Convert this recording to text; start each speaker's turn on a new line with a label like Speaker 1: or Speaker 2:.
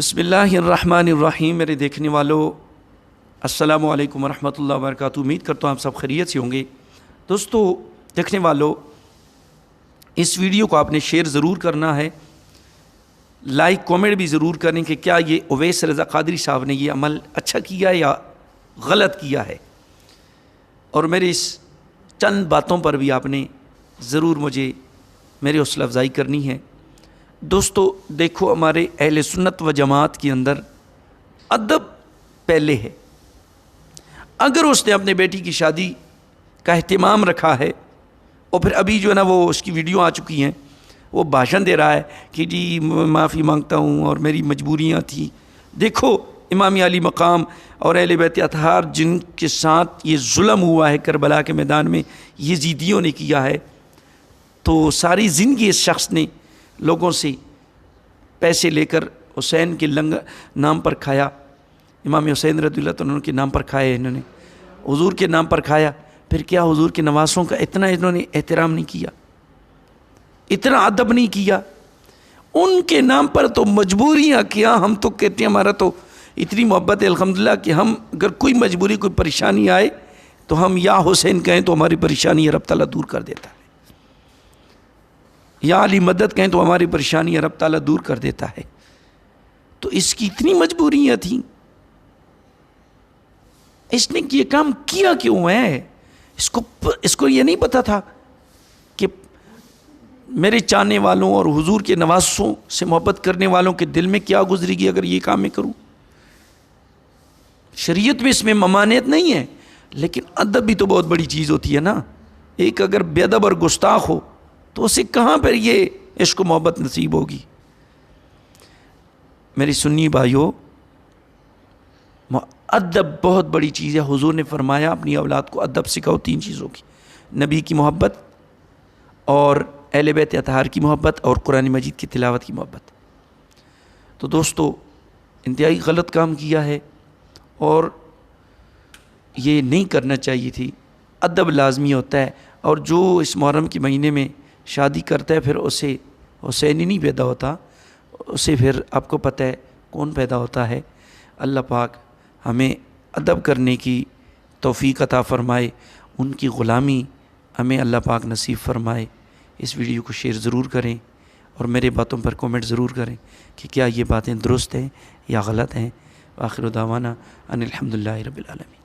Speaker 1: بسم اللہ الرحمن الرحیم۔ میرے دیکھنے والوں السلام علیکم ورحمۃ اللہ وبرکاتہ۔ امید کرتا ہوں آپ سب خیریت سے ہوں گے۔ دوستو دیکھنے والوں، اس ویڈیو کو آپ نے شیئر ضرور کرنا ہے، لائک کومنٹ بھی ضرور کریں کہ کیا یہ اویس رضا قادری صاحب نے یہ عمل اچھا کیا یا غلط کیا ہے، اور میرے اس چند باتوں پر بھی آپ نے ضرور مجھے میری حوصلہ افزائی کرنی ہے۔ دوستو دیکھو، ہمارے اہل سنت و جماعت کے اندر ادب پہلے ہے۔ اگر اس نے اپنے بیٹی کی شادی کا اہتمام رکھا ہے، اور پھر ابھی جو ہے نا وہ اس کی ویڈیو آ چکی ہیں، وہ بھاشن دے رہا ہے کہ جی معافی مانگتا ہوں اور میری مجبوریاں تھیں۔ دیکھو امام علی مقام اور اہل بیت اطہار جن کے ساتھ یہ ظلم ہوا ہے کربلا کے میدان میں، یزیدیوں نے کیا ہے، تو ساری زندگی اس شخص نے لوگوں سے پیسے لے کر حسین کے نام پر کھایا، امام حسین رضی اللہ عنہ کے نام پر کھائے، انہوں نے حضور کے نام پر کھایا۔ پھر کیا حضور کے نواسوں کا اتنا انہوں نے احترام نہیں کیا، اتنا ادب نہیں کیا؟ ان کے نام پر تو مجبوریاں کیا۔ ہم تو کہتے ہیں ہمارا تو اتنی محبت ہے الحمدللہ کہ ہم اگر کوئی مجبوری کوئی پریشانی آئے تو ہم یا حسین کہیں تو ہماری پریشانی رب تعالیٰ دور کر دیتا ہے، یا علی مدد کہیں تو ہماری پریشانی رب تعالیٰ دور کر دیتا ہے۔ تو اس کی اتنی مجبوریاں تھیں، اس نے یہ کام کیا کیوں ہے؟ اس کو یہ نہیں پتا تھا کہ میرے چاہنے والوں اور حضور کے نواسوں سے محبت کرنے والوں کے دل میں کیا گزرے گی اگر یہ کام میں کروں؟ شریعت میں اس میں ممانعت نہیں ہے، لیکن ادب بھی تو بہت بڑی چیز ہوتی ہے نا۔ ایک اگر بے ادب اور گستاخ ہو تو اسے کہاں پر یہ عشق و محبت نصیب ہوگی؟ میری سنی بھائیو، ادب بہت بڑی چیز ہے۔ حضور نے فرمایا اپنی اولاد کو ادب سکھاؤ تین چیزوں کی: نبی کی محبت، اور اہل بیت اطہار کی محبت، اور قرآن مجید کی تلاوت کی محبت۔ تو دوستو انتہائی غلط کام کیا ہے، اور یہ نہیں کرنا چاہیے تھی۔ ادب لازمی ہوتا ہے، اور جو اس محرم کے مہینے میں شادی کرتا ہے پھر اسے حسین ہی نہیں پیدا ہوتا، اسے پھر آپ کو پتہ ہے کون پیدا ہوتا ہے۔ اللہ پاک ہمیں ادب کرنے کی توفیق عطا فرمائے، ان کی غلامی ہمیں اللہ پاک نصیب فرمائے۔ اس ویڈیو کو شیئر ضرور کریں، اور میرے باتوں پر کومنٹ ضرور کریں کہ کیا یہ باتیں درست ہیں یا غلط ہیں۔ آخر دعوانا ان الحمدللہ رب العالمین۔